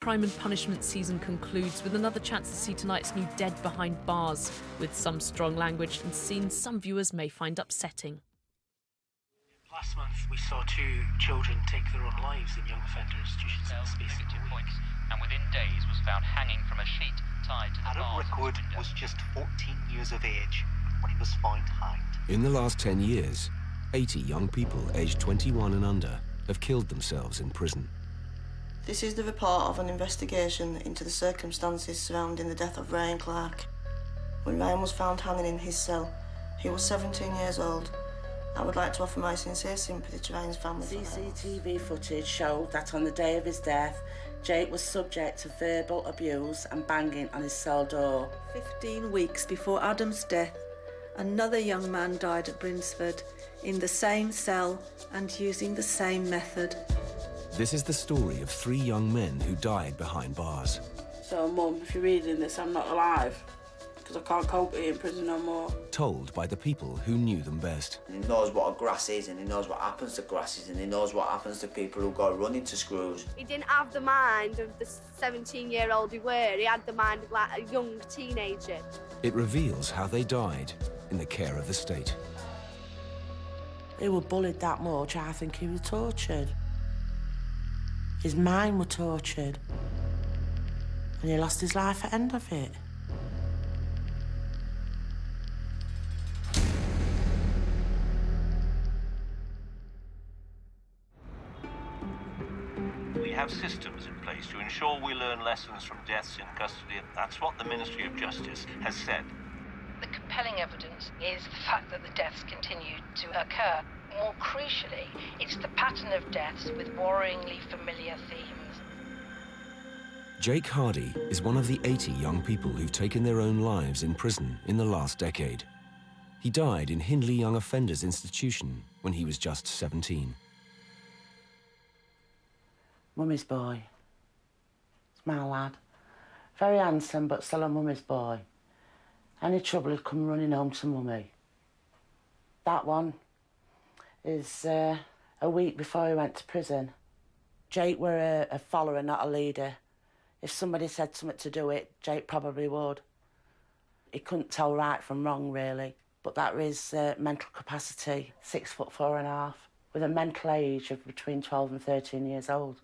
Crime and Punishment season concludes with another chance to see tonight's new Dead Behind Bars, with some strong language and scenes some viewers may find upsetting. Last month we saw 2 children take their own lives in young offender institutions in the space of 2 weeks. And within days was found hanging from a sheet tied to the Adam bars of Rickwood his window. was just 14 years of age when he was found hanged. In the last 10 years, 80 young people aged 21 and under have killed themselves in prison. This is the report of an investigation into the circumstances surrounding the death of Ryan Clark. When Ryan was found hanging in his cell, he was 17 years old. I would like to offer my sincere sympathy to Ryan's family. CCTV footage showed that on the day of his death, Jake was subject to verbal abuse and banging on his cell door. 15 weeks before Adam's death, another young man died at Brinsford in the same cell and using the same method. This is the story of 3 young men who died behind bars. So, Mum, if you're reading this, I'm not alive, because I can't cope with it in prison no more. Told by the people who knew them best. He knows what a grass is, and he knows what happens to grasses, and he knows what happens to people who go running to screws. He didn't have the mind of the 17-year-old he were. He had the mind of like a young teenager. It reveals how they died in the care of the state. He was bullied that much, I think he was tortured. His mind was tortured. And he lost his life at the end of it. We have systems in place to ensure we learn lessons from deaths in custody. That's what the Ministry of Justice has said. The compelling evidence is the fact that the deaths continue to occur. More crucially, it's the pattern of deaths with worryingly familiar themes. Jake Hardy is one of the 80 young people who've taken their own lives in prison in the last decade. He died in Hindley Young Offenders Institution when he was just 17. Mummy's boy. It's my lad. Very handsome, but still a mummy's boy. Any trouble, he'd come running home to mummy. That one is a week before he went to prison. Jake were a follower, not a leader. If somebody said something to do it, Jake probably would. He couldn't tell right from wrong, really. But that is mental capacity, 6'4½", with a mental age of between 12 and 13 years old.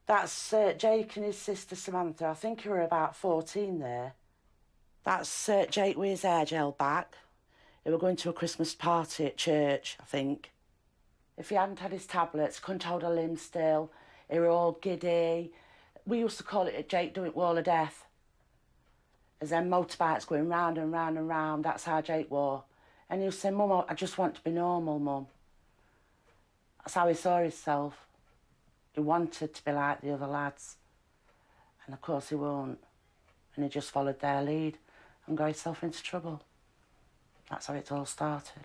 That's Jake and his sister Samantha. I think he were about 14 there. That's Jake with his hair gel back. They were going to a Christmas party at church, I think. If he hadn't had his tablets, couldn't hold a limb still, he were all giddy. We used to call it Jake doing Wall of Death. As then motorbikes going round and round and round, that's how Jake wore. And he would say, Mum, I just want to be normal, Mum. That's how he saw himself. He wanted to be like the other lads. And of course he won't. And he just followed their lead and got himself into trouble. That's how it all started.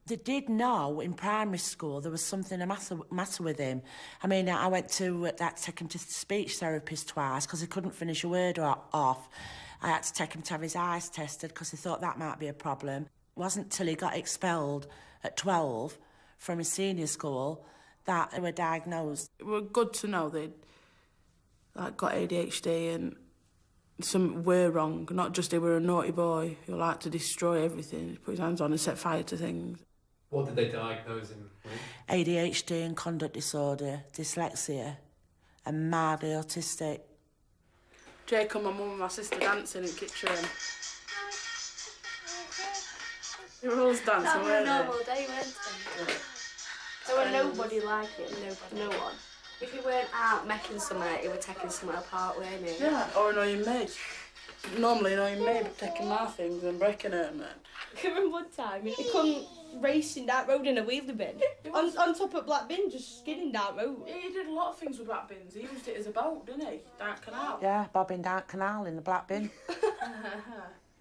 They did know in primary school there was something the matter with him. I mean, I went to take him to speech therapist twice because he couldn't finish a word off. I had to take him to have his eyes tested because he thought that might be a problem. It wasn't till he got expelled at 12 from his senior school that they were diagnosed. It was good to know they'd got ADHD and some were wrong, not just he were a naughty boy who liked to destroy everything, he put his hands on and set fire to things. What did they diagnose him with? ADHD and conduct disorder, dyslexia, and mildly autistic. Jake and my mum and my sister dancing in the kitchen. They were always dancing, weren't they? That was a normal day, weren't they? There were nobody like it, no one. If he weren't out making something, he were taking something apart, weren't he? Yeah, or annoying me. Normally annoying me, but taking my things and breaking it. And I remember one time he come racing down road in a wheelie bin. On top of Black Bin, just skidding down road. He did a lot of things with Black Bins. He used it as a boat, didn't he? Down canal. Yeah, bobbing down canal in the Black Bin.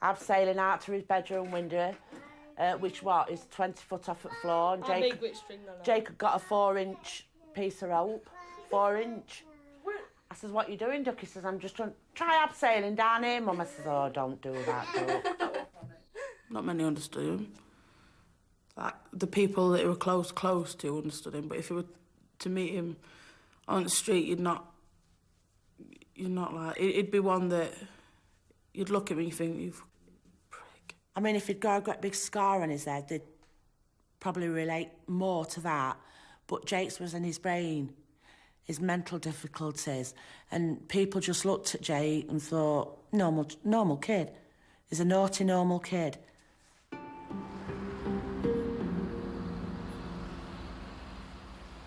I'm sailing out through his bedroom window, which is 20 foot off at the floor. And Jake had got a 4-inch piece of rope. 4-inch. I says, what are you doing, Duck? He says, I'm just try abseiling down here, Mum. I says, oh, don't do that, Duck. Not many understood him. Like, the people that he were close to understood him, but if he were to meet him On the street, you're not like... It'd be one that you'd look at me and you think, you prick. I mean, if he'd got a great big scar on his head, they'd probably relate more to that. But Jake's was in his brain, his mental difficulties, and people just looked at Jake and thought, normal kid. He's a naughty, normal kid.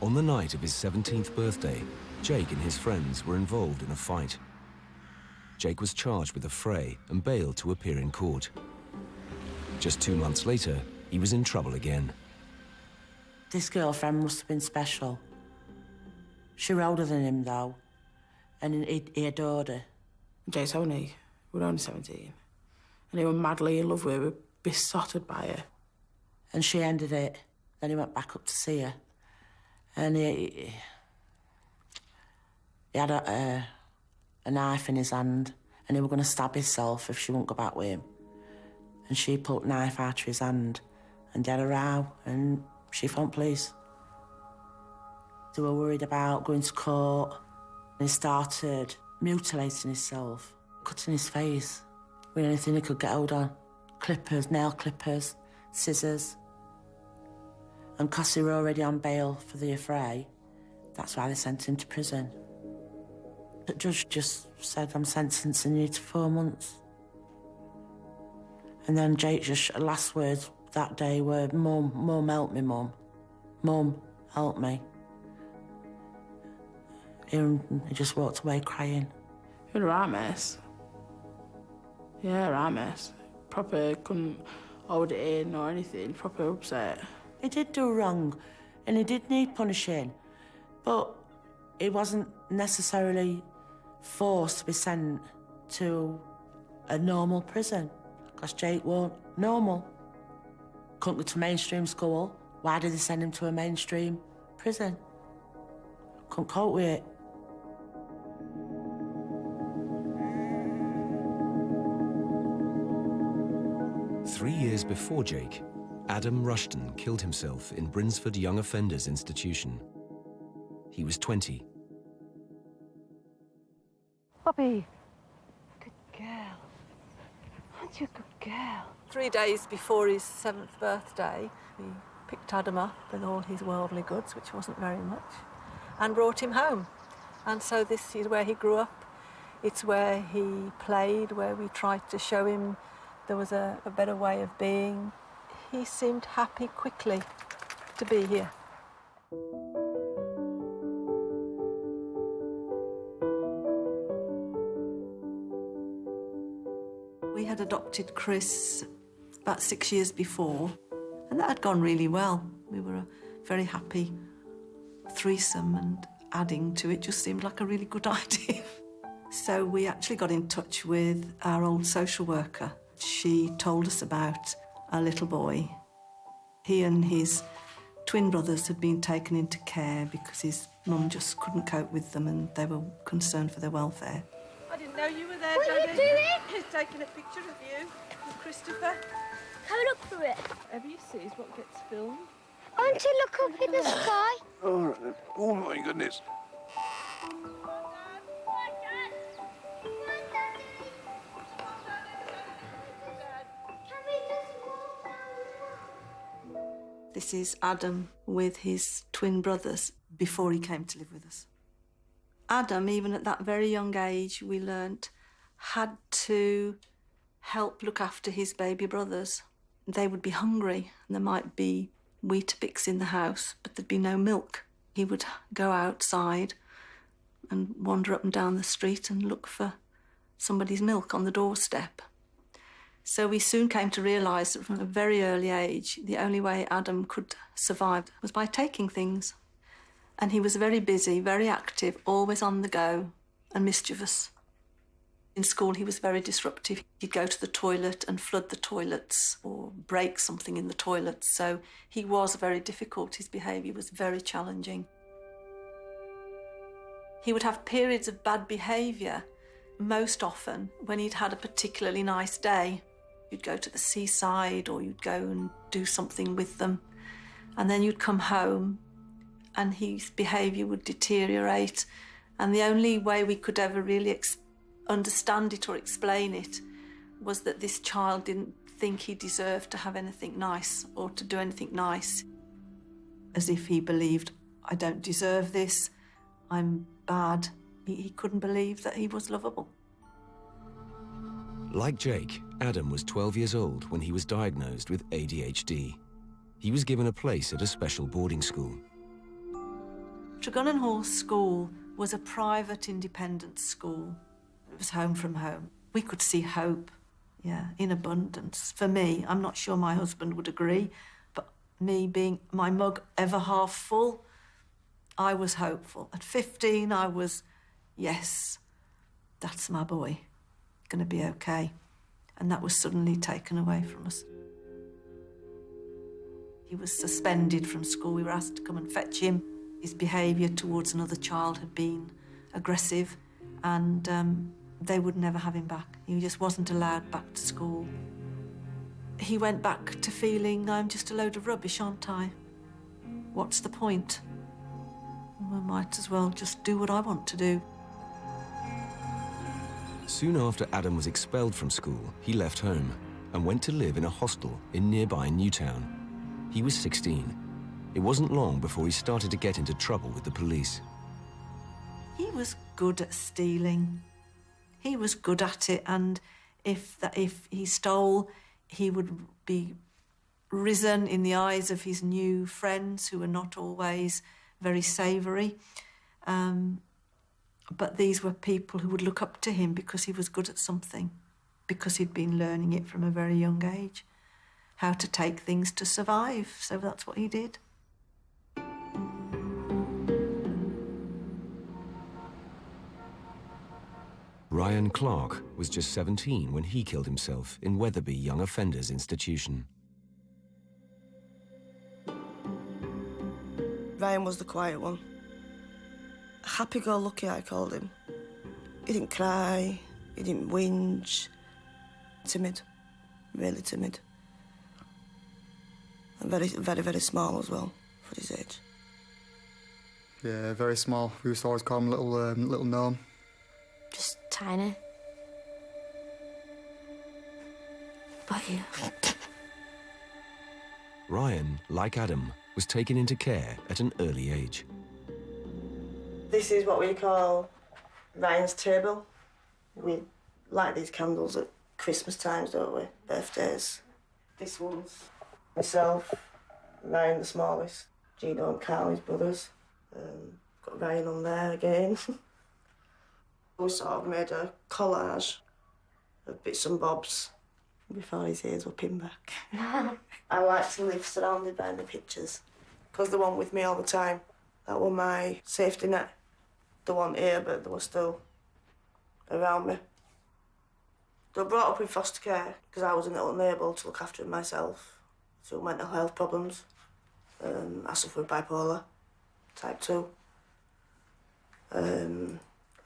On the night of his 17th birthday, Jake and his friends were involved in a fight. Jake was charged with a fray and bailed to appear in court. Just 2 months later, he was in trouble again. This girlfriend must have been special. She was older than him, though, and he adored her. Jake's we were only 17, and he was madly in love with her, besotted by her. And she ended it. Then he went back up to see her, and he had a knife in his hand, and he was going to stab himself if she wouldn't go back with him. And she pulled the knife out of his hand, and they had a row, and she phoned police. They were worried about going to court. And he started mutilating himself, cutting his face with anything he could get hold on. Clippers, nail clippers, scissors. And because they were already on bail for the affray, that's why they sent him to prison. The judge just said, I'm sentencing you to 4 months. And then Jake's last words that day were, Mum, help me, Mum. Mum, help me. He just walked away crying. He was a right mess. Yeah, a right mess. Proper couldn't hold it in or anything, proper upset. He did do wrong, and he did need punishing, but he wasn't necessarily forced to be sent to a normal prison, because Jake weren't normal. Couldn't go to mainstream school. Why did they send him to a mainstream prison? Couldn't cope with it. Three years before Jake, Adam Rushton killed himself in Brinsford Young Offenders Institution. He was 20. Bobby, good girl. Aren't you a good girl? 3 days before his 7th birthday, we picked Adam up with all his worldly goods, which wasn't very much, and brought him home. And so this is where he grew up. It's where he played, where we tried to show him there was a better way of being. He seemed happy quickly to be here. We had adopted Chris about 6 years before, and that had gone really well. We were a very happy threesome, and adding to it just seemed like a really good idea. So we actually got in touch with our old social worker. She told us about our little boy. He and his twin brothers had been taken into care because his mum just couldn't cope with them, and they were concerned for their welfare. I didn't know you were there, What are you Daddy. doing? He's taking a picture of you with Christopher. Have a look through it. Whatever you see is what gets filmed. Aren't you look up in the sky? All right then. Oh my goodness. This is Adam with his twin brothers before he came to live with us. Adam, even at that very young age, we learnt, had to help look after his baby brothers. They would be hungry, and there might be Weetabix in the house, but there'd be no milk. He would go outside and wander up and down the street and look for somebody's milk on the doorstep. So we soon came to realise that from a very early age, the only way Adam could survive was by taking things. And he was very busy, very active, always on the go, and mischievous. In school, he was very disruptive. He'd go to the toilet and flood the toilets or break something in the toilets. So he was very difficult. His behaviour was very challenging. He would have periods of bad behaviour, most often when he'd had a particularly nice day. You'd go to the seaside or you'd go and do something with them. And then you'd come home and his behaviour would deteriorate. And the only way we could ever really understand it or explain it was that this child didn't think he deserved to have anything nice or to do anything nice. As if he believed, I don't deserve this, I'm bad. He couldn't believe that he was lovable. Like Jake, Adam was 12 years old when he was diagnosed with ADHD. He was given a place at a special boarding school. Tregunnon Hall School was a private, independent school. It was home from home. We could see hope, in abundance. For me, I'm not sure my husband would agree, but me being my mug ever half full, I was hopeful. At 15, I was, yes, that's my boy, going to be okay. And that was suddenly taken away from us. He was suspended from school. We were asked to come and fetch him. His behaviour towards another child had been aggressive, and they would never have him back. He just wasn't allowed back to school. He went back to feeling, I'm just a load of rubbish, aren't I? What's the point? I might as well just do what I want to do. Soon after Adam was expelled from school, he left home and went to live in a hostel in nearby Newtown. He was 16. It wasn't long before he started to get into trouble with the police. He was good at stealing. He was good at it, and if he stole, he would be risen in the eyes of his new friends, who were not always very savoury. But these were people who would look up to him because he was good at something, because he'd been learning it from a very young age, how to take things to survive. So that's what he did. Ryan Clark was just 17 when he killed himself in Wetherby Young Offenders Institution. Ryan was the quiet one. Happy-go-lucky, I called him. He didn't cry, he didn't whinge. Timid, really timid. And very, very, very small as well, for his age. Yeah, very small. We used to always call him little gnome. Just tiny. But yeah. Ryan, like Adam, was taken into care at an early age. This is what we call Ryan's table. We light these candles at Christmas times, don't we? Birthdays. This one's myself, Ryan the smallest, Gino and Carl, his brothers. Got Ryan on there again. We sort of made a collage of bits and bobs before his ears were pinned back. I like to live surrounded by the pictures, because they weren't with me all the time. That was my safety net. They weren't here, but they were still around me. They were brought up in foster care because I wasn't unable to look after myself through mental health problems. I suffer with bipolar, type 2. I'm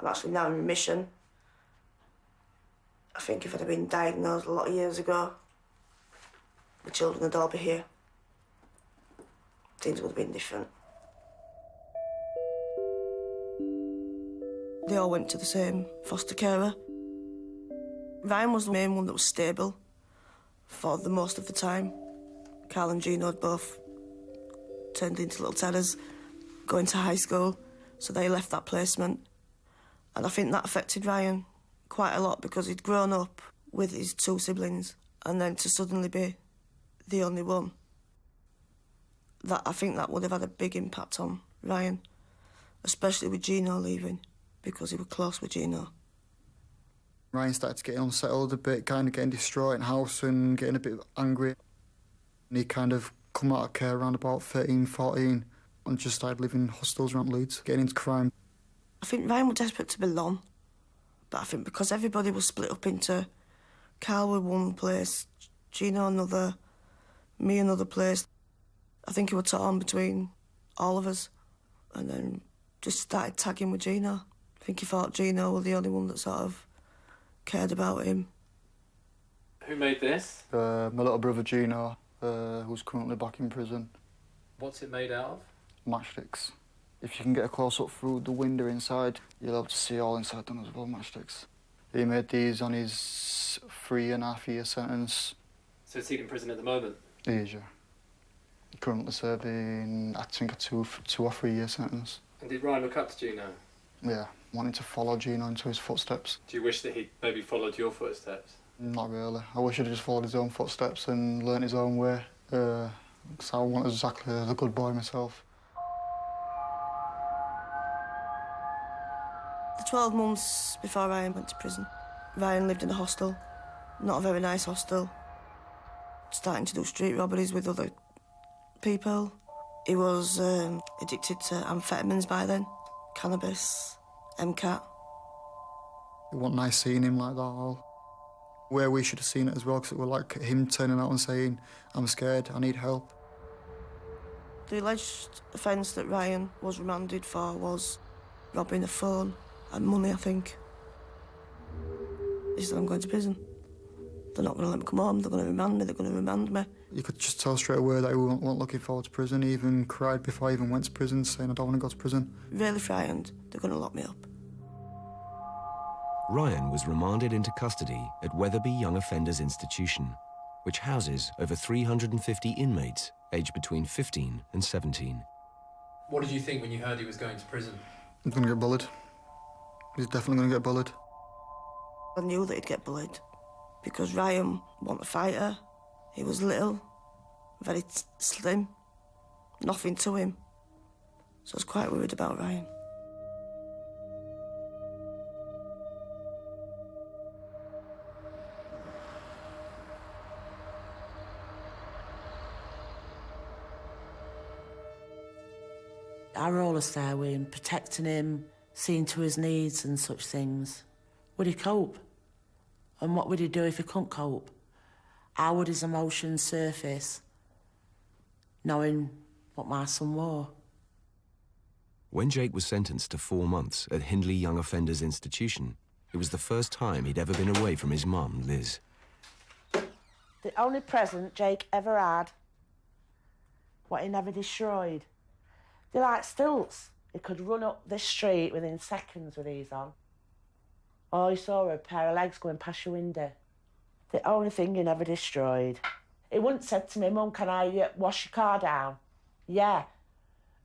actually now in remission. I think if I'd have been diagnosed a lot of years ago, the children would all be here. Things would have been different. They all went to the same foster carer. Ryan was the main one that was stable for the most of the time. Carl and Gino had both turned into little terrors, going to high school, so they left that placement. And I think that affected Ryan quite a lot because he'd grown up with his two siblings, and then to suddenly be the only one, I think that would have had a big impact on Ryan, especially with Gino leaving, because he was close with Gino. Ryan started to get unsettled a bit, kind of getting distraught in the house and getting a bit angry. And he kind of come out of care around about 13, 14 and just started living in hostels around Leeds, getting into crime. I think Ryan was desperate to belong, but I think because everybody was split up into Carl with one place, Gino another, me another place, I think he was torn between all of us, and then just started tagging with Gino. I think he thought Gino was the only one that sort of cared about him. Who made this? My little brother Gino, who's currently back in prison. What's it made out of? Matchsticks. If you can get a close-up through the window inside, you'll be able to see all inside done as well, matchsticks. He made these on his 3.5-year sentence. So is he in prison at the moment? He is, yeah. Currently serving, I think, a 2 or 3 year sentence. And did Ryan look up to Gino? Yeah, wanting to follow Gino into his footsteps. Do you wish that he'd maybe followed your footsteps? Not really. I wish he'd just followed his own footsteps and learnt his own way. Because I want exactly the good boy myself. The 12 months before Ryan went to prison, Ryan lived in a hostel. Not a very nice hostel. Starting to do street robberies with other people. He was addicted to amphetamines by then, cannabis, MCAT. It wasn't nice seeing him like that all. Where we should have seen it as well, because it was like him turning out and saying, I'm scared, I need help. The alleged offence that Ryan was remanded for was robbing a phone and money, I think. He said, I'm going to prison. They're not going to let me come home, they're going to remand me, they're going to remand me. You could just tell straight away that he wasn't looking forward to prison. He even cried before he even went to prison, saying, I don't want to go to prison. Really frightened, they're going to lock me up. Ryan was remanded into custody at Wetherby Young Offenders Institution, which houses over 350 inmates aged between 15 and 17. What did you think when you heard he was going to prison? He's going to get bullied. He's definitely going to get bullied. I knew that he'd get bullied because Ryan wasn't a fighter. He was little, very slim, nothing to him. So I was quite worried about Ryan. I were always there with him, protecting him, seeing to his needs and such things. Would he cope? And what would he do if he couldn't cope? How would his emotions surface, knowing what my son wore? When Jake was sentenced to 4 months at Hindley Young Offenders Institution, it was the first time he'd ever been away from his mum, Liz. The only present Jake ever had, what he never destroyed. They're like stilts. He could run up this street within seconds with these on. Or he saw a pair of legs going past your window. The only thing he never destroyed. He wouldn't said to me, Mum, can I wash your car down? Yeah.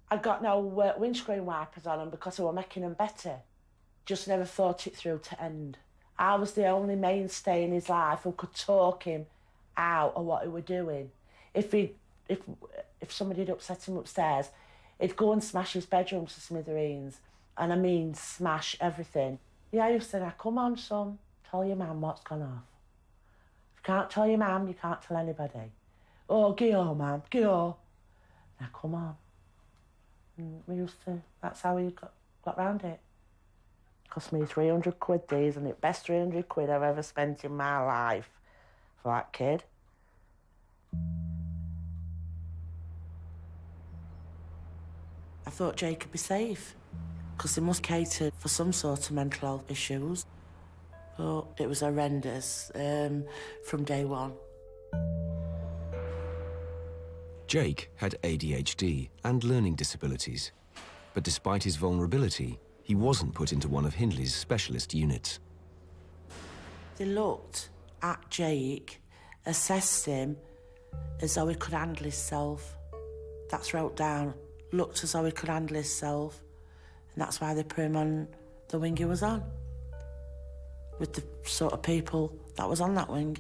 I'd got no windscreen wipers on them because I were making them better. Just never thought it through to end. I was the only mainstay in his life who could talk him out of what he were doing. If somebody had upset him upstairs, he'd go and smash his bedroom to smithereens. And I mean smash everything. Yeah, I used to say, come on, son, tell your mum what's gone off. If you can't tell your mum, you can't tell anybody. Oh, go, mum, go. Now, come on. And we used to, that's how we got round it. Cost me 300 quid these, and the best 300 quid I've ever spent in my life for that kid. I thought Jake would be safe, because they must cater for some sort of mental health issues. But it was horrendous from day one. Jake had ADHD and learning disabilities, but despite his vulnerability, he wasn't put into one of Hindley's specialist units. They looked at Jake, assessed him as though he could handle himself. That's wrote down. Looked as though he could handle himself, and that's why they put him on the wing he was on, with the sort of people that was on that wing.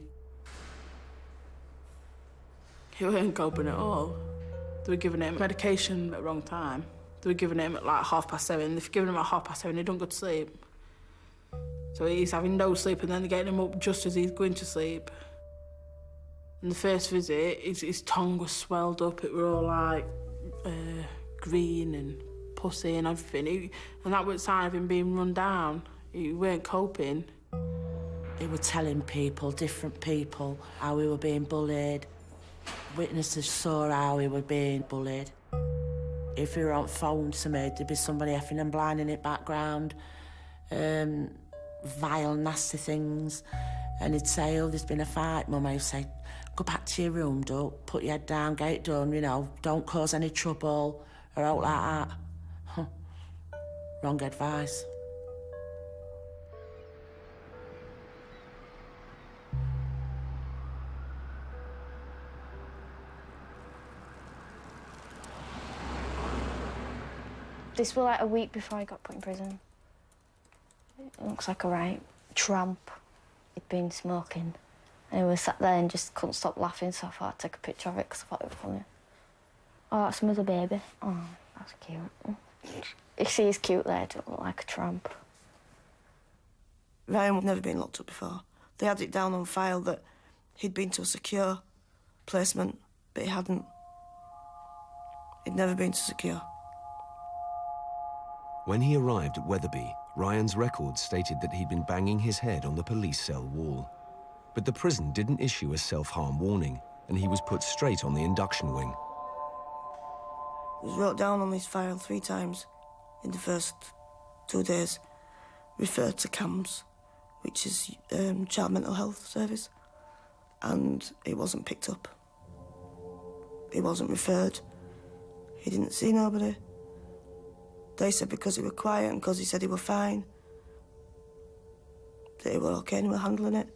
He weren't coping at all. They were giving him medication at the wrong time. They were giving him at like 7:30. If you're giving him at 7:30, he don't go to sleep. So he's having no sleep, and then they're getting him up just as he's going to sleep. In the first visit, his tongue was swelled up. It were all like green and pussy and everything. And that was a sign of him being run down. He weren't coping. He were telling people, different people, how he were being bullied. Witnesses saw how he were being bullied. If he were on phone to me, there'd be somebody effing and blind in the background. Vile, nasty things. And he'd say, oh, there's been a fight. Mum, I'd say, go back to your room, put your head down, get it done, you know, don't cause any trouble, or out like that. Wrong advice. This was like a week before I got put in prison. It looks like a right tramp. He'd been smoking. And he was sat there and just couldn't stop laughing, so I thought I'd take a picture of it because I thought it was funny. Oh, that's another baby. Oh, that's cute. You see he's cute there, don't look like a tramp. Ryan had never been locked up before. They had it down on file that he'd been to a secure placement, but he hadn't. He'd never been to secure. When he arrived at Wetherby, Ryan's record stated that he'd been banging his head on the police cell wall. But the prison didn't issue a self-harm warning, and he was put straight on the induction wing. It was wrote down on his file 3 times in the first 2 days, referred to CAMS, which is Child Mental Health Service, and it wasn't picked up. He wasn't referred. He didn't see nobody. They said because he were quiet and because he said he were fine, that he were okay and he were handling it.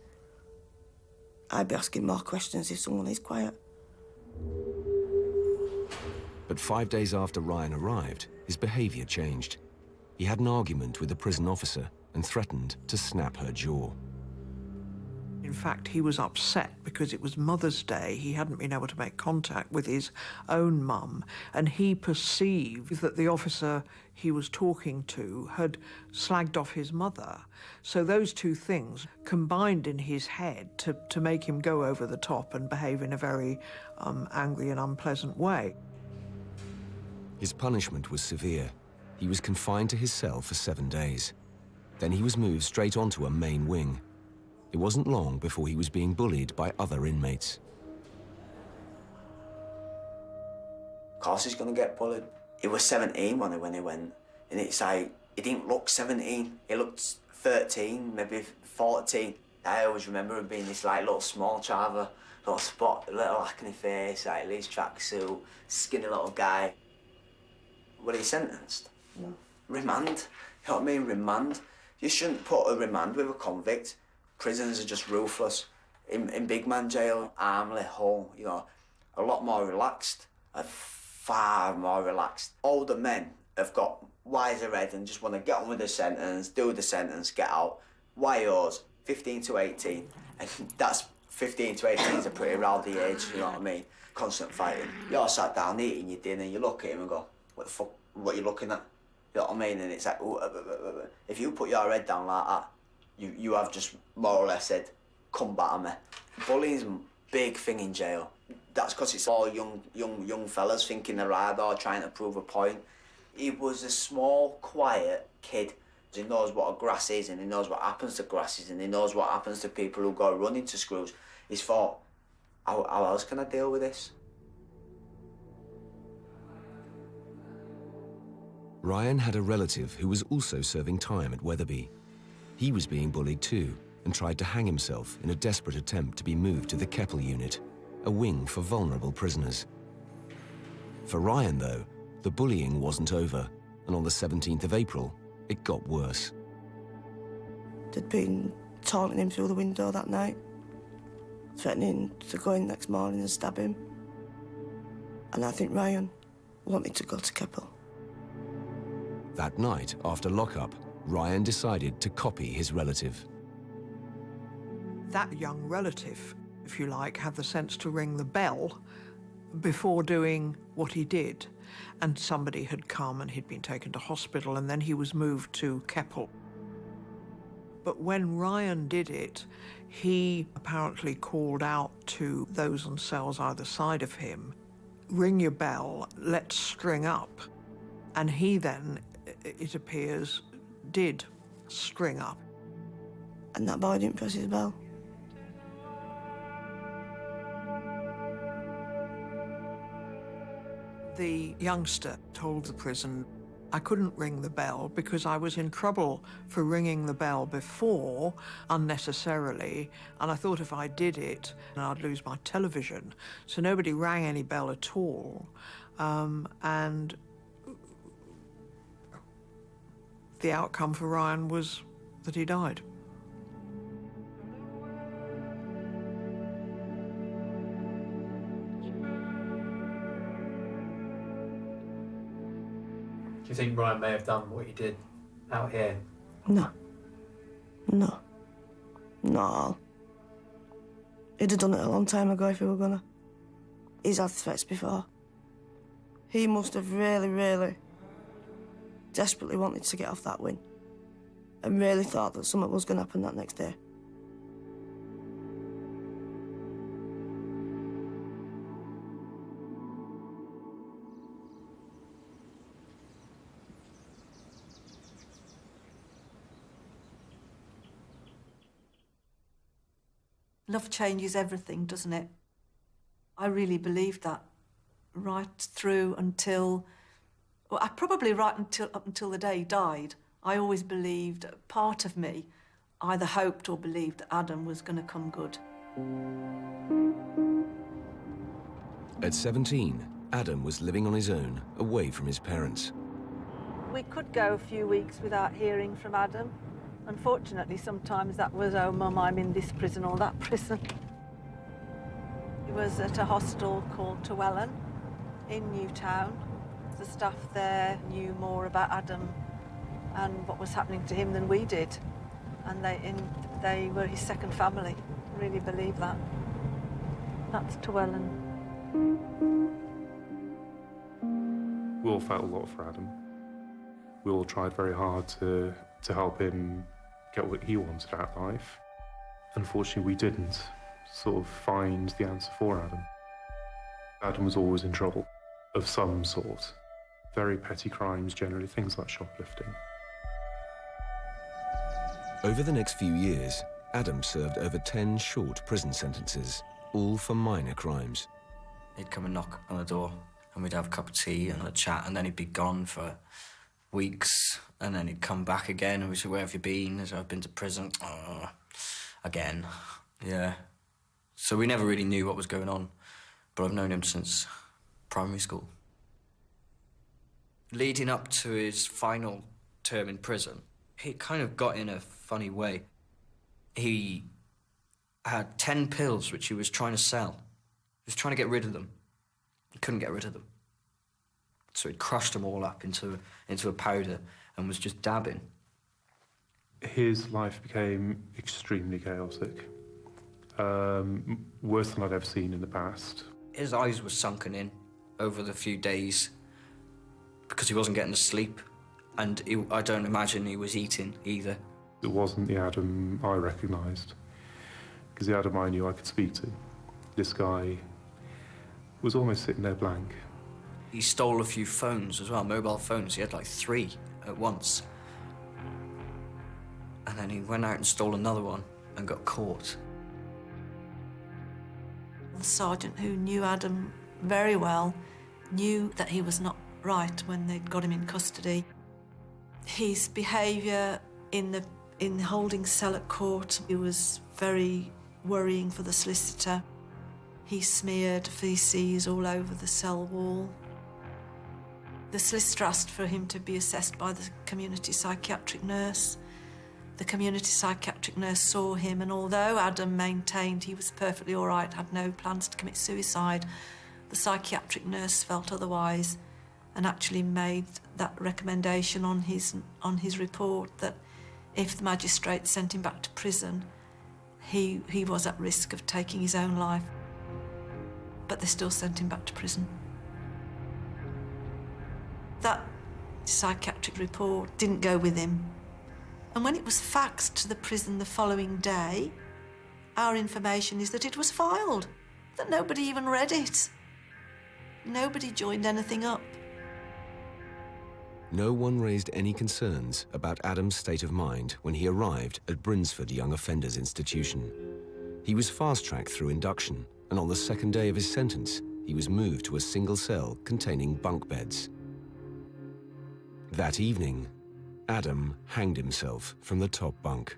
I'd be asking more questions if someone is quiet. But 5 days after Ryan arrived, his behaviour changed. He had an argument with the prison officer and threatened to snap her jaw. In fact, he was upset because it was Mother's Day. He hadn't been able to make contact with his own mum, and he perceived that the officer he was talking to had slagged off his mother. So those 2 things combined in his head to make him go over the top and behave in a very angry and unpleasant way. His punishment was severe. He was confined to his cell for 7 days. Then he was moved straight onto a main wing. It wasn't long before he was being bullied by other inmates. Of course he's going to get bullied. He was 17 when he went, and it's like, he didn't look 17. He looked 13, maybe 14. I always remember him being this like little small child, a little spot, a little acne face, like Lee's tracksuit, skinny little guy. Were he sentenced? No. Remand. You know what I mean? Remand. You shouldn't put a remand with a convict. Prisons are just ruthless. In big man jail, Armley, Hull, you know, a lot more relaxed, far more relaxed. Older men have got wiser head and just want to get on with the sentence, do the sentence, get out. YOs, 15 to 18, and that's 15 to 18 is a pretty rowdy age, you know what I mean? Constant fighting. You're sat down eating your dinner, you look at him and go, what the fuck, what are you looking at? You know what I mean? And it's like, if you put your head down like that, you have just more or less said, come back at me. Bullying's a big thing in jail. That's because it's all young fellas thinking they're right or trying to prove a point. He was a small, quiet kid. He knows what a grass is and he knows what happens to grasses and he knows what happens to people who go running to screws. He's thought, how else can I deal with this? Ryan had a relative who was also serving time at Wetherby. He was being bullied too and tried to hang himself in a desperate attempt to be moved to the Keppel unit, a wing for vulnerable prisoners. For Ryan, though, the bullying wasn't over, and on the 17th of April, it got worse. They'd been taunting him through the window that night, threatening to go in next morning and stab him. And I think Ryan wanted to go to Keppel. That night, after lockup, Ryan decided to copy his relative. That young relative, if you like, had the sense to ring the bell before doing what he did. And somebody had come and he'd been taken to hospital and then he was moved to Keppel. But when Ryan did it, he apparently called out to those on cells either side of him, ring your bell, let's string up. And he then, it appears, did string up. And that boy didn't press his bell. The youngster told the prison, I couldn't ring the bell because I was in trouble for ringing the bell before unnecessarily, and I thought if I did it, I'd lose my television. So nobody rang any bell at all. And the outcome for Ryan was that he died. Do you think Ryan may have done what he did out here? No. No. Not at all. He'd have done it a long time ago if he were gonna. He's had threats before. He must have really, really desperately wanted to get off that win and really thought that something was gonna happen that next day. Love changes everything, doesn't it? I really believed that right through until, well, probably right up until the day he died. I always believed, part of me either hoped or believed that Adam was going to come good. At 17, Adam was living on his own, away from his parents. We could go a few weeks without hearing from Adam. Unfortunately, sometimes that was, oh, Mum, I'm in this prison or that prison. He was at a hostel called Tywellen in Newtown. The staff there knew more about Adam and what was happening to him than we did. And they were his second family. I really believe that. That's Tywellen. We all felt a lot for Adam. We all tried very hard to help him get what he wanted out of life. Unfortunately, we didn't sort of find the answer for Adam. Adam was always in trouble of some sort. Very petty crimes, generally, things like shoplifting. Over the next few years, Adam served over 10 short prison sentences, all for minor crimes. He'd come and knock on the door, and we'd have a cup of tea and a chat, and then he'd be gone for weeks, and then he'd come back again, and we'd say, where have you been? I said, I've been to prison. Again, yeah. So we never really knew what was going on, but I've known him since primary school. Leading up to his final term in prison, he kind of got in a funny way. He had 10 pills which he was trying to sell. He was trying to get rid of them. He couldn't get rid of them. So he'd crushed them all up into a powder and was just dabbing. His life became extremely chaotic. Worse than I'd ever seen in the past. His eyes were sunken in over the few days because he wasn't getting to sleep. And I don't imagine he was eating either. It wasn't the Adam I recognised, because the Adam I knew I could speak to. This guy was almost sitting there blank. He stole a few phones as well, mobile phones. He had like 3 at once. And then he went out and stole another one and got caught. The sergeant, who knew Adam very well, knew that he was not right when they'd got him in custody. His behaviour in the holding cell at court, it was very worrying for the solicitor. He smeared feces all over the cell wall. The solicitor asked for him to be assessed by the community psychiatric nurse. The community psychiatric nurse saw him, and although Adam maintained he was perfectly all right, had no plans to commit suicide, the psychiatric nurse felt otherwise and actually made that recommendation on his report that if the magistrate sent him back to prison, he was at risk of taking his own life. But they still sent him back to prison. That psychiatric report didn't go with him. And when it was faxed to the prison the following day, our information is that it was filed, that nobody even read it. Nobody joined anything up. No one raised any concerns about Adam's state of mind when he arrived at Brinsford Young Offenders Institution. He was fast-tracked through induction, and on the second day of his sentence, he was moved to a single cell containing bunk beds. That evening, Adam hanged himself from the top bunk.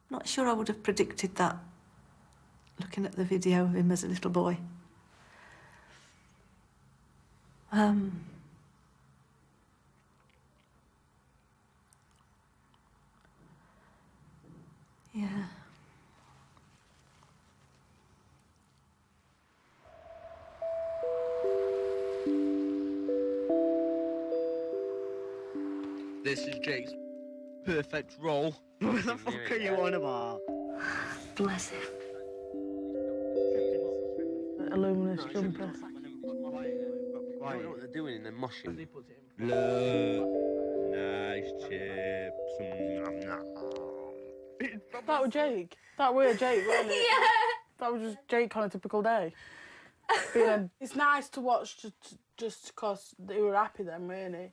Not sure I would have predicted that looking at the video of him as a little boy. Yeah. This is Jake's perfect role. What the fuck are you on about? Bless him. A luminous jumper. I don't know what they're doing in the mushing. Look, nice chips. That was Jake. That were Jake, wasn't it? Yeah. That was just Jake on a typical day. It's nice to watch just because they were happy then, really.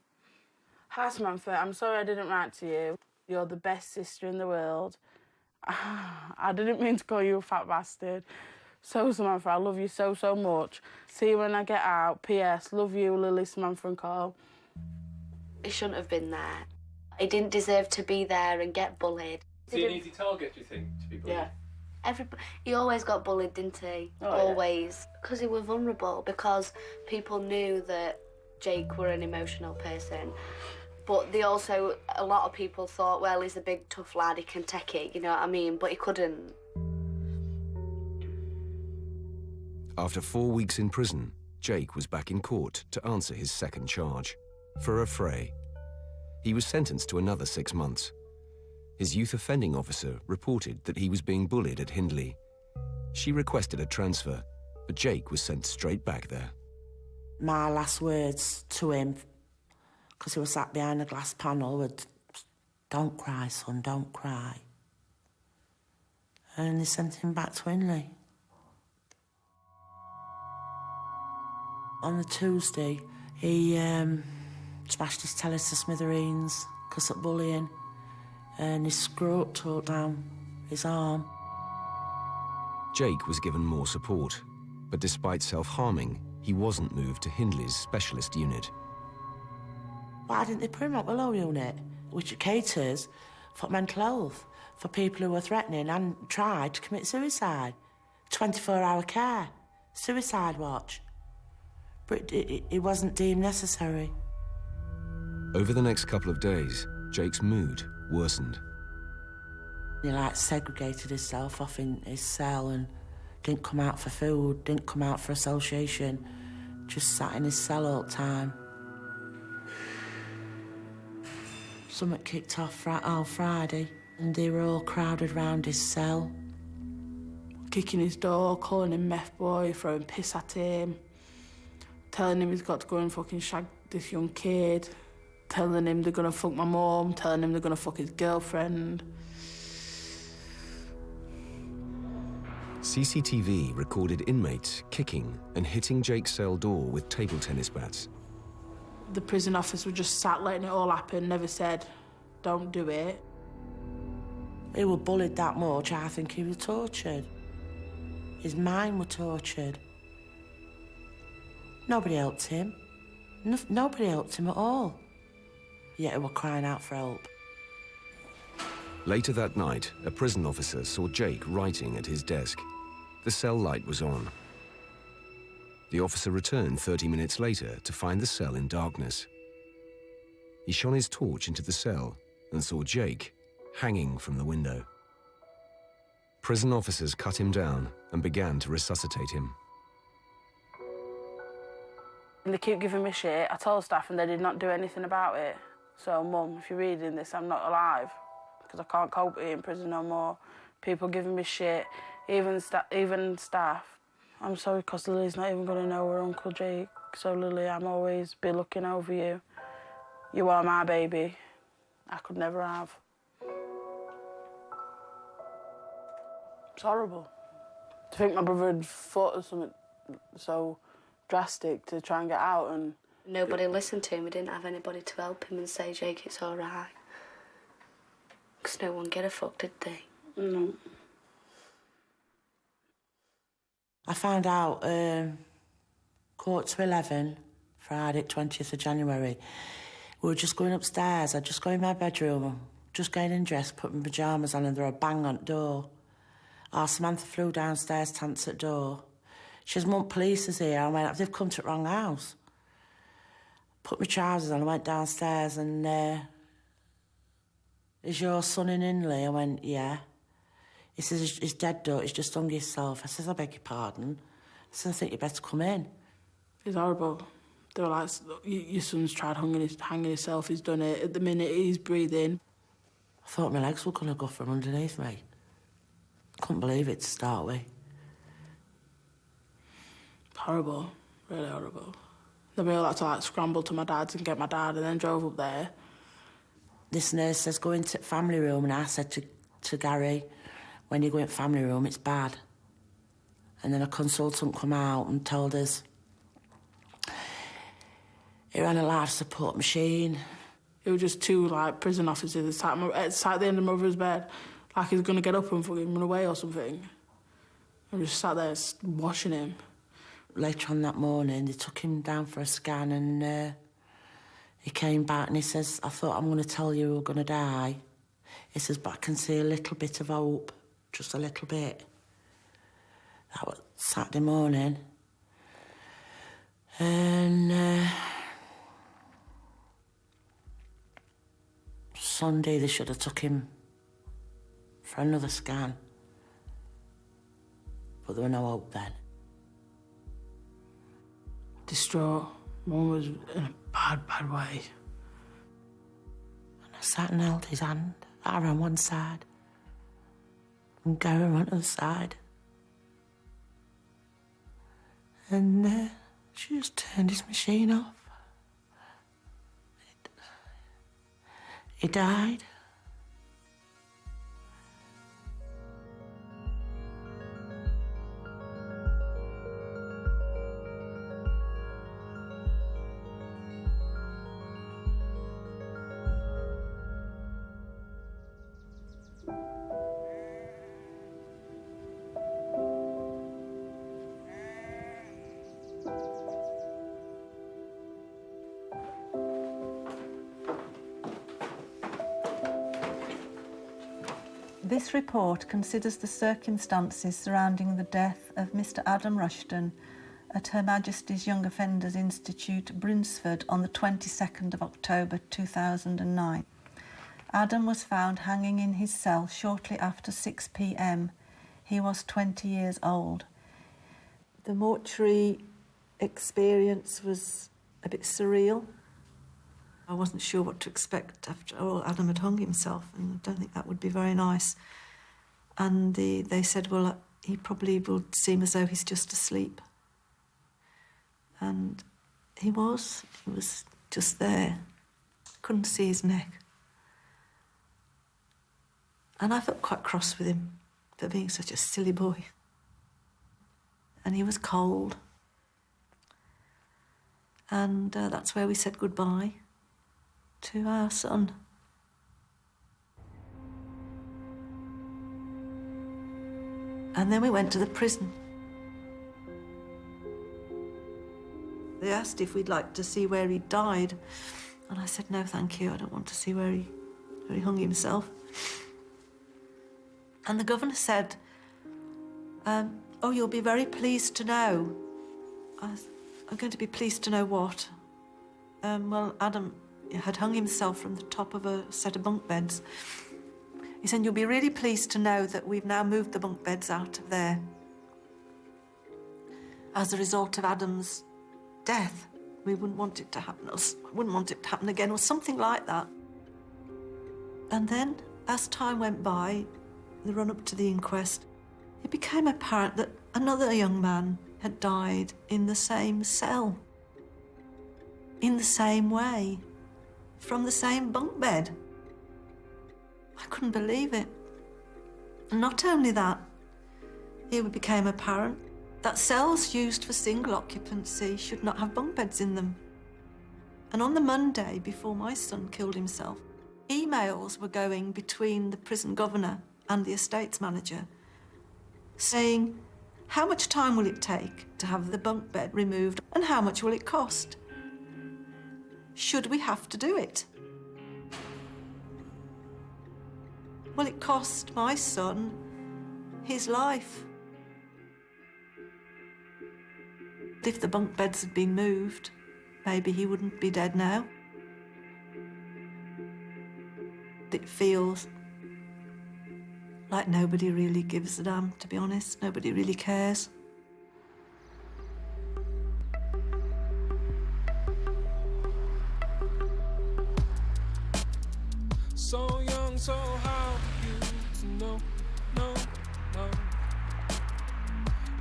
Hi, Samantha. I'm sorry I didn't write to you. You're the best sister in the world. I didn't mean to call you a fat bastard. So, Samantha, I love you so, so much. See you when I get out. P.S. Love you, Lily, Samantha and Carl. He shouldn't have been there. He didn't deserve to be there and get bullied. Is he an easy target, do you think, to be bullied? Yeah. He always got bullied, didn't he? Oh, always. Because he was vulnerable, because people knew that Jake were an emotional person. But they also, a lot of people thought, well, he's a big, tough lad, he can take it, you know what I mean? But he couldn't. After 4 weeks in prison, Jake was back in court to answer his second charge, for affray. He was sentenced to another 6 months. His youth offending officer reported that he was being bullied at Hindley. She requested a transfer, but Jake was sent straight back there. My last words to him, because he was sat behind a glass panel, were, "Don't cry, son, don't cry." And they sent him back to Hindley. On the Tuesday, he smashed his telly to smithereens because of bullying, and his scrot tore down his arm. Jake was given more support, but despite self-harming, he wasn't moved to Hindley's specialist unit. Why didn't they put him at the low unit, which caters for mental health, for people who are threatening and tried to commit suicide? 24-hour care, suicide watch. But it wasn't deemed necessary. Over the next couple of days, Jake's mood worsened. He segregated himself off in his cell and didn't come out for food, didn't come out for association, just sat in his cell all the time. Something kicked off on Friday, and they were all crowded round his cell. Kicking his door, calling him meth boy, throwing piss at him, telling him he's got to go and fucking shag this young kid, telling him they're gonna fuck my mum, telling him they're gonna fuck his girlfriend. CCTV recorded inmates kicking and hitting Jake's cell door with table tennis bats. The prison officer just sat letting it all happen, never said, "Don't do it." He was bullied that much, I think he was tortured. His mind was tortured. Nobody helped him. Nobody helped him at all. Yet he was crying out for help. Later that night, a prison officer saw Jake writing at his desk. The cell light was on. The officer returned 30 minutes later to find the cell in darkness. He shone his torch into the cell and saw Jake hanging from the window. Prison officers cut him down and began to resuscitate him. They keep giving me shit. I told staff and they did not do anything about it. So, Mum, if you're reading this, I'm not alive because I can't cope with it in prison no more. People giving me shit, even staff. I'm sorry because Lily's not even going to know her Uncle Jake. So, Lily, I'm always be looking over you. You are my baby. I could never have. It's horrible. To think my brother had thought of something so drastic to try and get out and... Nobody listened to him. He didn't have anybody to help him and say, "Jake, it's all right." Because no one gave a fuck, did they? No. I found out 11:15, Friday, 20th of January. We were just going upstairs. I'd just go in my bedroom, just getting dressed, put my pyjamas on, and there was a bang on the door. Oh, Samantha flew downstairs to answer the door. She says, Mum, police is here. I went, they've come to the wrong house. Put my trousers on, I went downstairs and, is your son in Hindley? I went, yeah. He says, he's dead, though, he's just hung himself. I says, I beg your pardon. I said, I think you better come in. It's horrible. They were like, your son's tried hanging himself, he's done it. At the minute, he's breathing. I thought my legs were going to go from underneath me. Couldn't believe it to start with. Horrible, really horrible. Then we all had to like scramble to my dad's and get my dad, and then drove up there. This nurse says, go into the family room, and I said to Gary, when you go into family room, it's bad. And then a consultant come out and told us he ran a life support machine. It was just two like prison officers sat at the end of my brother's bed, like he was going to get up and fucking run away or something. I just sat there watching him. Later on that morning, they took him down for a scan, and he came back and he says, I thought I'm going to tell you we're going to die. He says, but I can see a little bit of hope, just a little bit. That was Saturday morning. And Sunday, they should have took him for another scan. But there was no hope then. Distraught. Mum was in a bad, bad way. And I sat and held his hand. I ran one side. And Gary ran on the other side. And she just turned his machine off. He died. This report considers the circumstances surrounding the death of Mr. Adam Rushton at Her Majesty's Young Offenders Institute, Brinsford, on the 22nd of October 2009. Adam was found hanging in his cell shortly after 6 p.m. He was 20 years old. The mortuary experience was a bit surreal. I wasn't sure what to expect after all. Adam had hung himself, and I don't think that would be very nice. And they said, well, he probably will seem as though he's just asleep. And he was just there. Couldn't see his neck. And I felt quite cross with him for being such a silly boy. And he was cold. And that's where we said goodbye to our son. And then we went to the prison. They asked if we'd like to see where he died, and I said, no, thank you, I don't want to see where he hung himself. And the governor said, oh, you'll be very pleased to know. I'm going to be pleased to know what? Well, Adam had hung himself from the top of a set of bunk beds. He said, you'll be really pleased to know that we've now moved the bunk beds out of there as a result of Adam's death. We wouldn't want it to happen, or wouldn't want it to happen again, or something like that. And then, as time went by, the run-up to the inquest, it became apparent that another young man had died in the same cell, in the same way, from the same bunk bed. I couldn't believe it. And not only that, it became apparent that cells used for single occupancy should not have bunk beds in them. And on the Monday before my son killed himself, emails were going between the prison governor and the estates manager saying, how much time will it take to have the bunk bed removed and how much will it cost? Should we have to do it? Well, it cost my son his life. If the bunk beds had been moved, maybe he wouldn't be dead now. It feels like nobody really gives a damn, to be honest. Nobody really cares. So young, so how are you to know? No, no.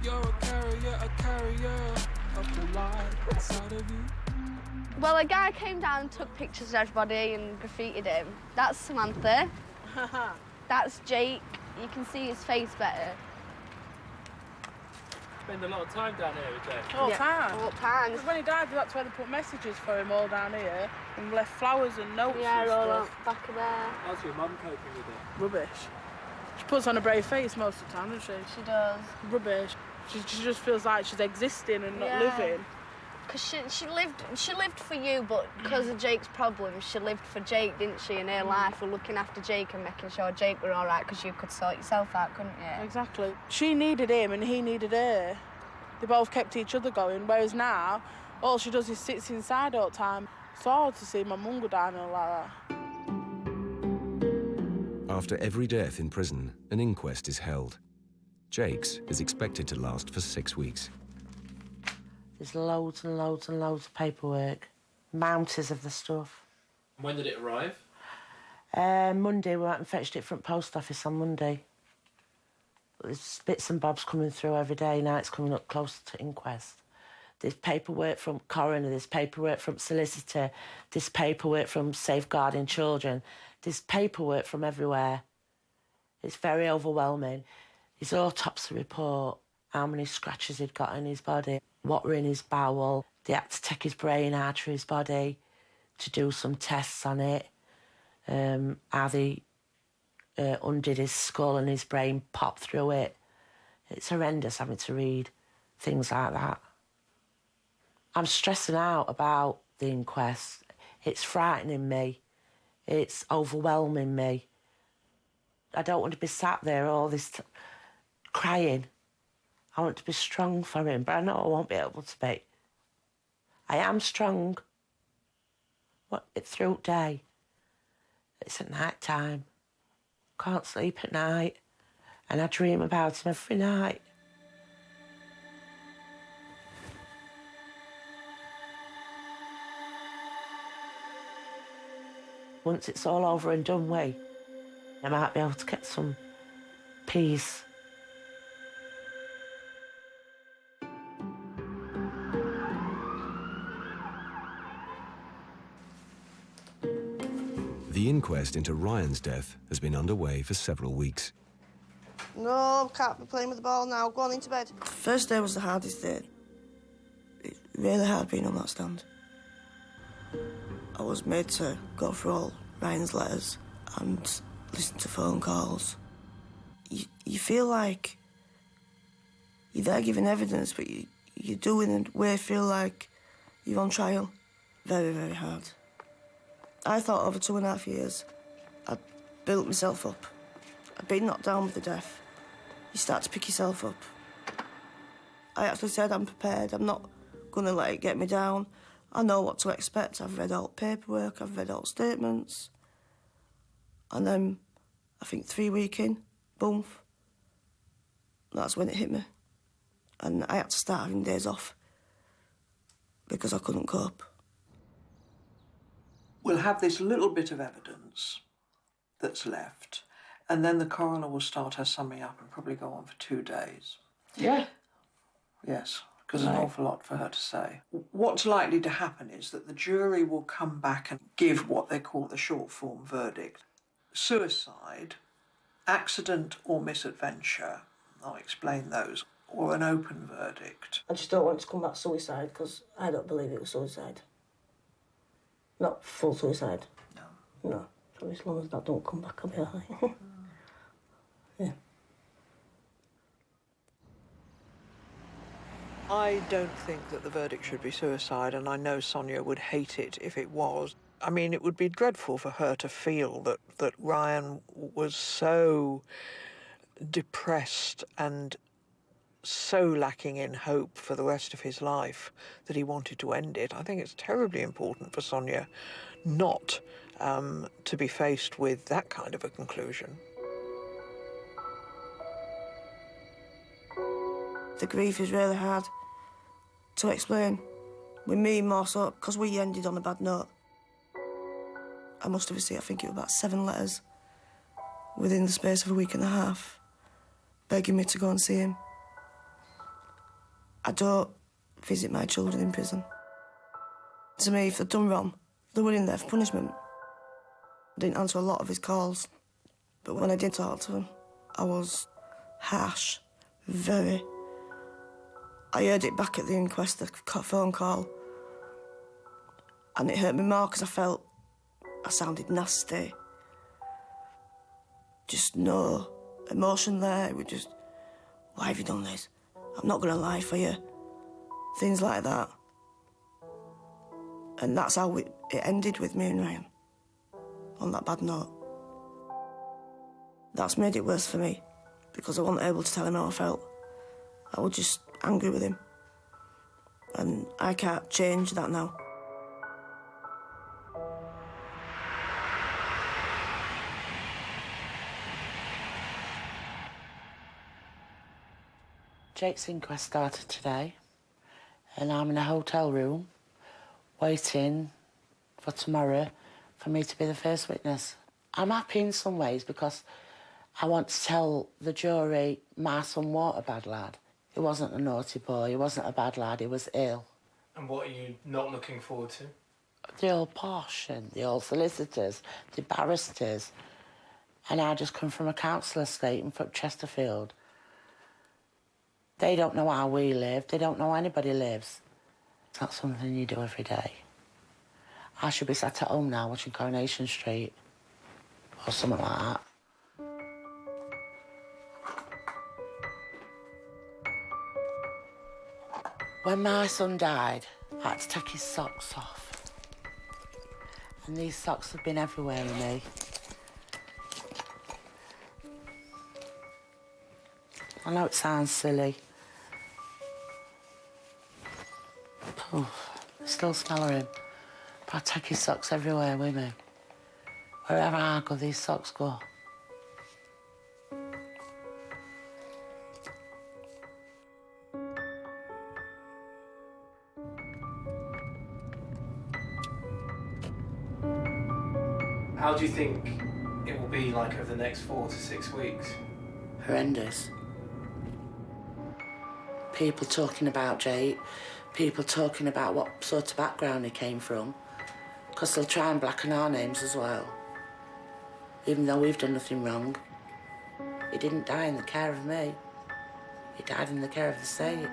You're a carrier of the light inside of you. Well, a guy came down and took pictures of everybody and graffitied him. That's Samantha. That's Jake. You can see his face better. Spend a lot of time down here with Jake. All time. All time. Because when he died, that's where they put messages for him all down here and left flowers and notes Yeah, and all stuff. up back of there. How's your mum coping with it? Rubbish. She puts on a brave face most of the time, doesn't she? She does. Rubbish. She just feels like she's existing and not living. Because she lived for you, but because of Jake's problems, she lived for Jake, didn't she? And her life for looking after Jake and making sure Jake were all right, because you could sort yourself out, couldn't you? Exactly. She needed him and he needed her. They both kept each other going, whereas now, all she does is sits inside all the time. It's hard to see my mum go down and like that. After every death in prison, an inquest is held. Jake's is expected to last for 6 weeks. There's loads and loads and loads of paperwork, mountains of the stuff. When did it arrive? Monday, we went and fetched it from post office on Monday. There's bits and bobs coming through every day. Now it's coming up closer to inquest. There's paperwork from coroner, there's paperwork from solicitor, there's paperwork from safeguarding children. There's paperwork from everywhere. It's very overwhelming. His autopsy report, how many scratches he'd got in his body, what were in his bowel. They had to take his brain out of his body to do some tests on it. How they undid his skull and his brain popped through it. It's horrendous having to read things like that. I'm stressing out about the inquest. It's frightening me. It's overwhelming me. I don't want to be sat there all this crying. I want to be strong for him, but I know I won't be able to be. I am strong. It's through day. It's at night time. Can't sleep at night. And I dream about him every night. Once it's all over and done with, I might be able to get some peace. The inquest into Ryan's death has been underway for several weeks. No, can't be playing with the ball now. Go on into bed. The first day was the hardest day. It's really hard being on that stand. I was made to go through all Ryan's letters and listen to phone calls. You feel like you're there giving evidence, but you do in a way feel like you're on trial. Very, very hard. I thought over 2.5 years, I'd built myself up. I'd been knocked down with the death. You start to pick yourself up. I actually said I'm prepared. I'm not going to let it get me down. I know what to expect. I've read all the paperwork, I've read all the statements. And then, I think 3 weeks in, boom, that's when it hit me. And I had to start having days off because I couldn't cope. We'll have this little bit of evidence that's left, and then the coroner will start her summing up and probably go on for 2 days. Yeah. Yes, because there's an awful lot for her to say. What's likely to happen is that the jury will come back and give what they call the short form verdict. Suicide, accident or misadventure, I'll explain those, or an open verdict. I just don't want it to come back suicide because I don't believe it was suicide. Not full suicide. No. No. So as long as that don't come back, I'll be all right. Yeah. I don't think that the verdict should be suicide, and I know Sonia would hate it if it was. I mean, it would be dreadful for her to feel that Ryan was so depressed and so lacking in hope for the rest of his life that he wanted to end it. I think it's terribly important for Sonia not to be faced with that kind of a conclusion. The grief is really hard to explain. With me, more so, because we ended on a bad note. I must have received, I think it was about 7 letters within the space of a week and a half, begging me to go and see him. I don't visit my children in prison. To me, if they'd done wrong, they were in there for punishment. I didn't answer a lot of his calls, but when I did talk to him, I was harsh, very. I heard it back at the inquest, the phone call, and it hurt me more because I felt I sounded nasty. Just no emotion there. It was just, why have you done this? I'm not going to lie for you. Things like that. And that's how it ended with me and Ryan, on that bad note. That's made it worse for me, because I wasn't able to tell him how I felt. I was just angry with him. And I can't change that now. Jake's inquest started today, and I'm in a hotel room waiting for tomorrow for me to be the first witness. I'm happy in some ways because I want to tell the jury my son wasn't a bad lad. He wasn't a naughty boy, he wasn't a bad lad, he was ill. And what are you not looking forward to? The old posh and the old solicitors, the barristers. And I just come from a council estate in Chesterfield. They don't know how we live. They don't know how anybody lives. It's not something you do every day. I should be sat at home now watching Coronation Street or something like that. When my son died, I had to take his socks off. And these socks have been everywhere with me. I know it sounds silly. Oh, I still smell him. But I take his socks everywhere with me. Wherever I go, these socks go. How do you think it will be like over the next 4 to 6 weeks? Horrendous. People talking about Jake, people talking about what sort of background he came from, because they'll try and blacken our names as well, even though we've done nothing wrong. He didn't die in the care of me. He died in the care of the state.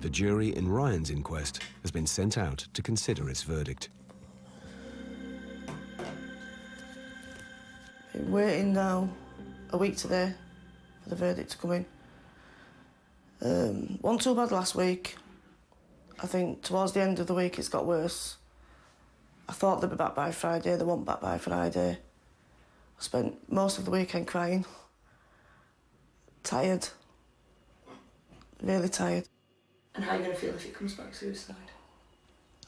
The jury in Ryan's inquest has been sent out to consider its verdict. Been waiting now a week today for the verdict to come in. Wasn't too bad last week. I think towards the end of the week it's got worse. I thought they'd be back by Friday, they weren't back by Friday. I spent most of the weekend crying. Tired. Really tired. And how are you going to feel if it comes back suicide?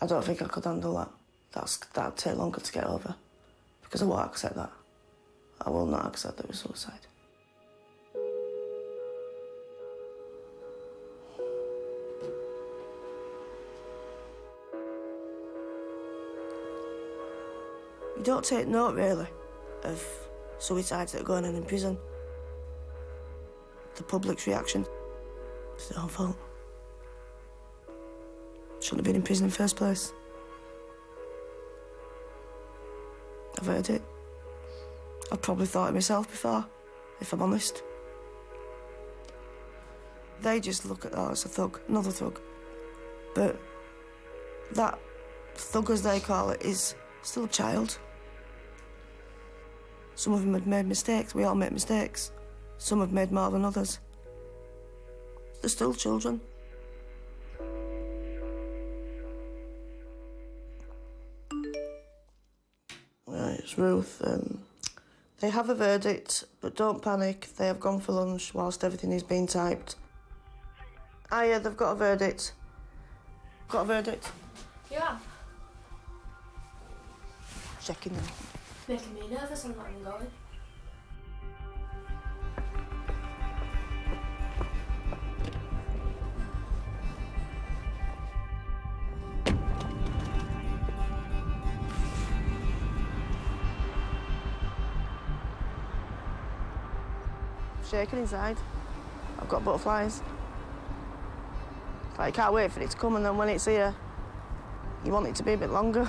I don't think I could handle that. That'd take longer to get over. Because I won't accept that. I will not accept that it was suicide. You don't take note, really, of suicides that are going on in prison. The public's reaction. It's their own fault. Shouldn't have been in prison in the first place. I've heard it. I've probably thought it myself before, if I'm honest. They just look at that as a thug, another thug. But that thug, as they call it, is still a child. Some of them had made mistakes. We all make mistakes. Some have made more than others. They're still children. Right, it's Ruth. They have a verdict, but don't panic. They have gone for lunch whilst everything is being typed. Yeah, they've got a verdict. Got a verdict? Yeah. Checking them. Making me nervous, I'm not even going. Shaking inside. I've got butterflies. It's like, you can't wait for it to come, and then when it's here, you want it to be a bit longer.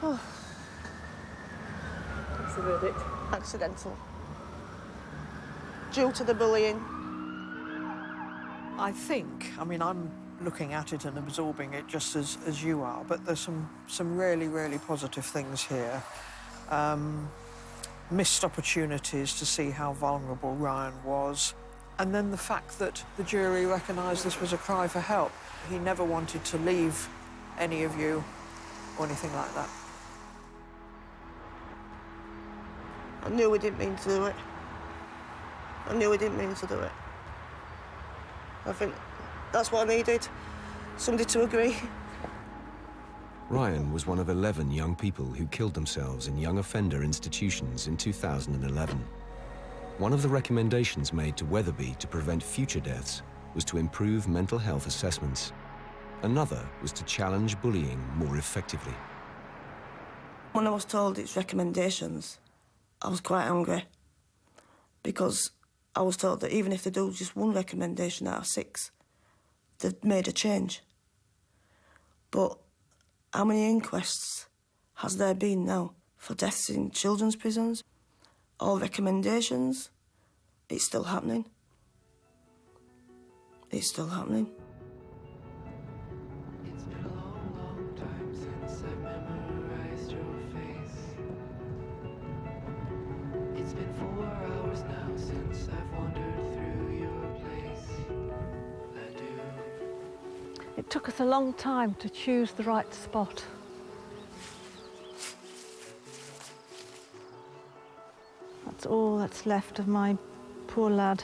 Oh. That's the verdict. Accidental. Due to the bullying. I think, I mean, I'm looking at it and absorbing it just as you are, but there's some really, really positive things here. Missed opportunities to see how vulnerable Ryan was, and then the fact that the jury recognised this was a cry for help. He never wanted to leave any of you or anything like that. I knew we didn't mean to do it. I knew we didn't mean to do it. I think that's what I needed. Somebody to agree. Ryan was one of 11 young people who killed themselves in young offender institutions in 2011. One of the recommendations made to Wetherby to prevent future deaths was to improve mental health assessments. Another was to challenge bullying more effectively. When I was told its recommendations, I was quite angry, because I was told that even if they do just one recommendation out of 6, they've made a change. But how many inquests has there been now for deaths in children's prisons? All recommendations? It's still happening. It's still happening. It's been a long, long time since I've memorized your face. It's been 4 hours now since I've wandered through your place. I do. It took us a long time to choose the right spot. That's all that's left of my poor lad.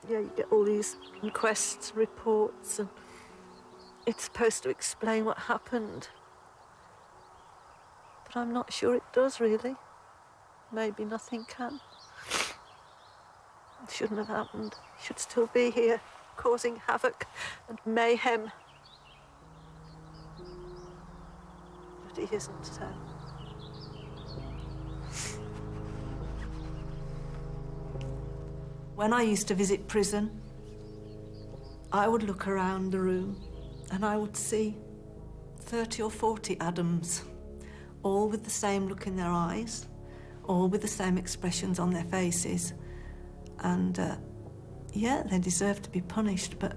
Yeah, you get all these inquests, reports, and it's supposed to explain what happened. But I'm not sure it does, really. Maybe nothing can. It shouldn't have happened. He should still be here, causing havoc and mayhem. But he isn't, so... When I used to visit prison, I would look around the room and I would see 30 or 40 Adams, all with the same look in their eyes, all with the same expressions on their faces. And, yeah, they deserve to be punished, but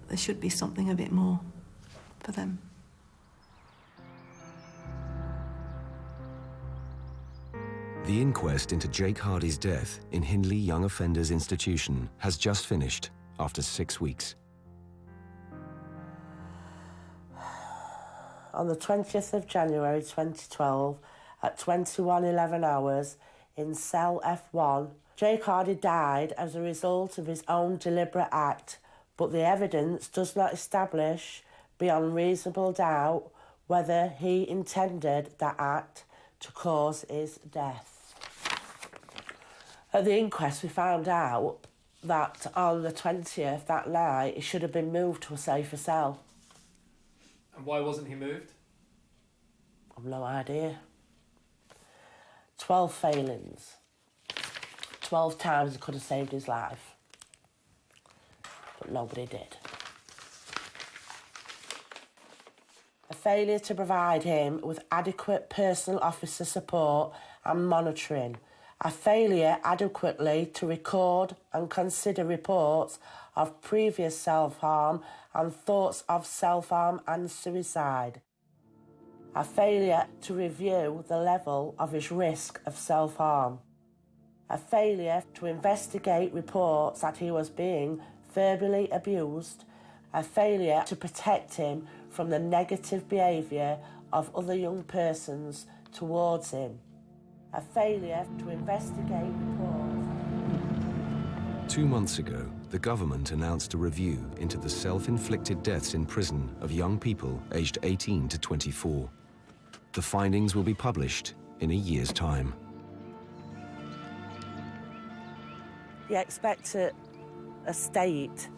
there should be something a bit more for them. The inquest into Jake Hardy's death in Hindley Young Offenders Institution has just finished after 6 weeks. On the 20th of January 2012, at 21:11 hours, in cell F1, Jake Hardy died as a result of his own deliberate act, but the evidence does not establish beyond reasonable doubt whether he intended that act to cause his death. At the inquest, we found out that on the 20th, that night, he should have been moved to a safer cell. And why wasn't he moved? I've no idea. 12 failings. 12 times he could have saved his life. But nobody did. A failure to provide him with adequate personal officer support and monitoring. A failure adequately to record and consider reports of previous self-harm and thoughts of self-harm and suicide. A failure to review the level of his risk of self-harm. A failure to investigate reports that he was being verbally abused. A failure to protect him from the negative behaviour of other young persons towards him. A failure to investigate reports. 2 months ago, the government announced a review into the self-inflicted deaths in prison of young people aged 18 to 24. The findings will be published in a year's time. You expect a state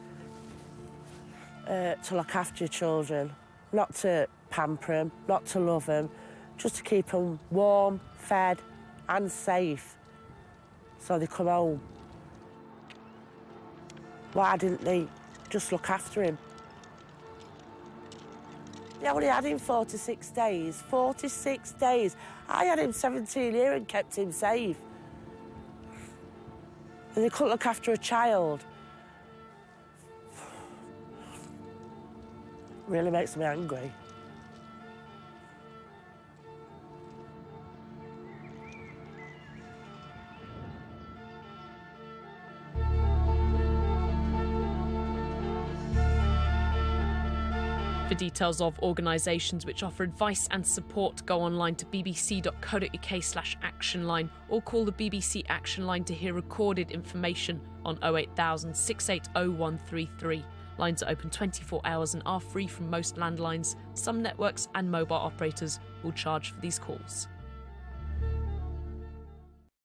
to look after your children, not to pamper them, not to love them, just to keep them warm, fed and safe so they come home. Why didn't they just look after him? They only had him 46 days. 46 days. I had him 17 years and kept him safe. And they couldn't look after a child. Really makes me angry. For details of organisations which offer advice and support, go online to bbc.co.uk/actionline or call the BBC Action Line to hear recorded information on 08000 680 133. Lines are open 24 hours and are free from most landlines. Some networks and mobile operators will charge for these calls.